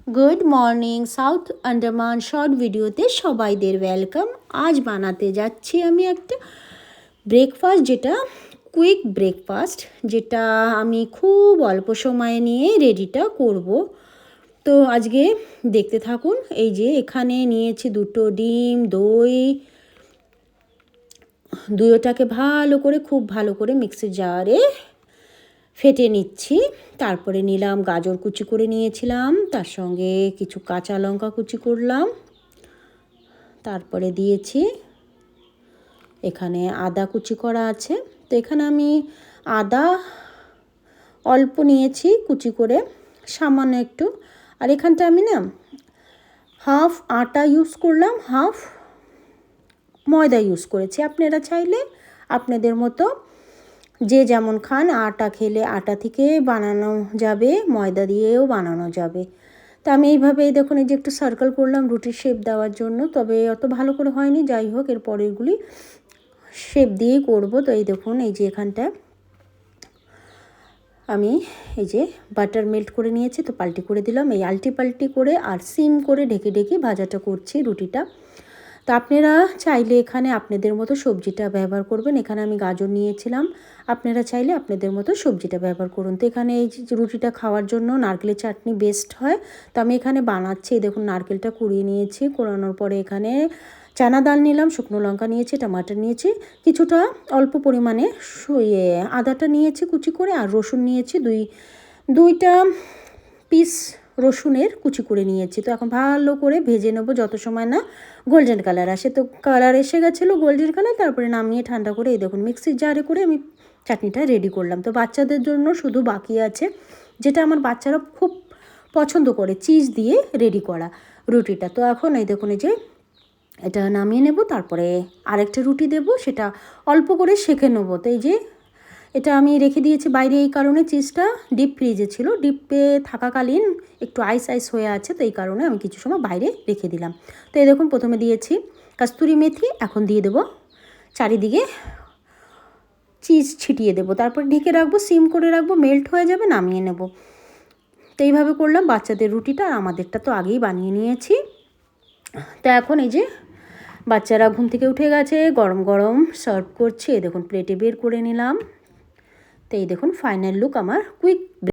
Good morning south Andaman short ভিডিওতে সবাইদের welcome. আজ বানাতে যাচ্ছি আমি একটা ব্রেকফাস্ট, যেটা কুইক ব্রেকফাস্ট, যেটা আমি খুব অল্প সময় নিয়ে রেডিটা করব। তো আজকে দেখতে থাকুন। এই যে এখানে নিয়েছি 2টো ডিম, দই, দুইটাকে খুব ভালো করে মিক্সির জারে ফেটে নিচ্ছি। তারপরে নিলাম গাজর কুচি করে নিয়েছিলাম, তার সঙ্গে কিছু কাঁচা লঙ্কা কুচি করলাম, তারপরে দিয়েছি এখানে আদা কুচি করা আছে। তো এখানে আমি আদা অল্প নিয়েছি কুচি করে, সামান্য একটু। আর এখানটা আমি হাফ আটা ইউজ করলাম, হাফ ময়দা ইউজ করেছি। আপনারা চাইলে আপনাদের মতো যে যেমন খান, আটা খেলে আটা থেকে বানানো যাবে, ময়দা দিয়েও বানানো যাবে। তো আমি এইভাবেই দেখুন, এই যে একটু সার্কেল করলাম রুটির শেপ দেওয়ার জন্য, তবে অত ভালো করে হয়নি। যাই হোক, এর পরেরগুলি শেপ দিয়েই করব। তো এই দেখুন, এই যে এখানটা আমি এই যে বাটার মেল্ট করে নিয়েছি, তো পাল্টি করে দিলাম। এই আল্টি পাল্টি করে আর সিম করে ঢেকে ঢেকে ভাজাটা করছি রুটিটা। তো আপনারা চাইলে এখানে আপনাদের মতো সবজিটা ব্যবহার করবেন। এখানে আমি গাজর নিয়েছিলাম, আপনারা চাইলে আপনাদের মতো সবজিটা ব্যবহার করুন। তো এখানে এই যে রুটিটা খাওয়ার জন্য নারকেলের চাটনি বেস্ট হয়। তো আমি এখানে বানাচ্ছি। দেখুন, নারকেলটা কুড়িয়ে নিয়েছি, কোরানোর পরে এখানে চানা ডাল নিলাম, শুকনো লঙ্কা নিয়েছি, টমাটো নিয়েছি, কিছুটা অল্প পরিমাণে আদাটা নিয়েছি কুচি করে, আর রসুন নিয়েছি দুইটা পিস রসুনের কুচি করে নিয়েছি। তো এখন ভালো করে ভেজে নেবো যত সময় না গোল্ডেন কালার আসে। তো কালার এসে গেছিলো গোল্ডেন কালার, তারপরে নামিয়ে ঠান্ডা করে এই দেখুন মিক্সির জারে করে আমি চাটনিটা রেডি করলাম। তো বাচ্চাদের জন্য শুধু বাকি আছে, যেটা আমার বাচ্চারা খুব পছন্দ করে, চিজ দিয়ে রেডি করা রুটিটা। তো এখন এই দেখুন, এই যে এটা নামিয়ে নেব, তারপরে আরেকটা রুটি দেব, সেটা অল্প করে সেঁকে নেবো। তো এই যে এটা আমি রেখে দিয়েছি বাইরে, এই কারণে চিজটা ডিপ ফ্রিজে ছিল, ডিপে থাকাকালীন একটু আইস হয়ে আছে, তো এই কারণে আমি কিছু সময় বাইরে রেখে দিলাম। তো এই দেখুন, প্রথমে দিয়েছি কস্তুরি মেথি, এখন দিয়ে দেবো চারিদিকে চিজ ছিটিয়ে দেবো, তারপর ঢেকে রাখবো, সিম করে রাখবো, মেল্ট হয়ে যাবে, নামিয়ে নেব। তো এইভাবে করলাম বাচ্চাদের রুটিটা, আর আমাদেরটা তো আগেই বানিয়ে নিয়েছি। তো এখন এই যে বাচ্চারা ঘুম থেকে উঠে গেছে, গরম গরম সার্ভ করছি। এই দেখুন প্লেটে বের করে নিলাম। তো এই দেখুন ফাইনাল লুক আমার কুইক